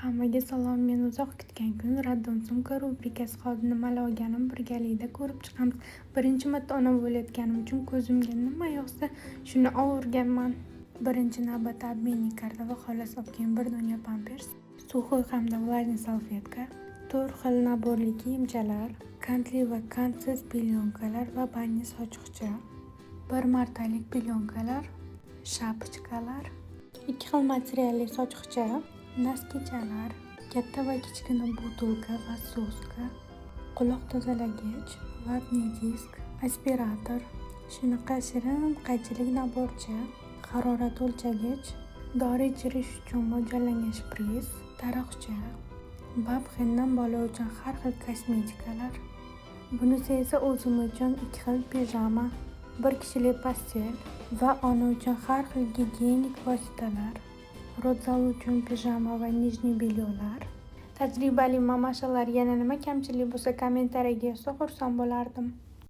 Hammaga salom. Men uzoq kutgan kun Raddom sumka rubrikasi qoldi. Nimalar olganim birgalikda ko'rib chiqamiz. Birinchi marta ona bo'layotganim uchun ko'zimga nima yoqsa shuni olurganman. Birinchi navbatda obmennik karta va xolos olgan bir dunyo pampers, suxoy hamda vlajniy salfetka, 4 xil naborli kiyimchalar, kantli va kantsiz plyonkalar va banni sochiqcha, bir martalik plyonkalar, shapochkalar, 2 xil materialli sochiqcha, naskichalar, katta va kichkina butulka va soska, quloq tozalagich, vatniy disk, aspirator, shunaqa shirin qaychilik naborcha, harorat o'lchagich, dori ichirish uchun mo'ljallangan shpris, taroqcha, babxendan bola uchun har xil kosmetikalar. Bunisi esa o'zim uchun 2 xil pijama, 1 kishilik postel va ona uchun har xil gigiyenik vositalar, rodzal uchun pijama va nijniy belyolar. Tajribali mamashalar yana nima kamchilik bo'lsa kommentariyaga yozsa xursand bo'lardim.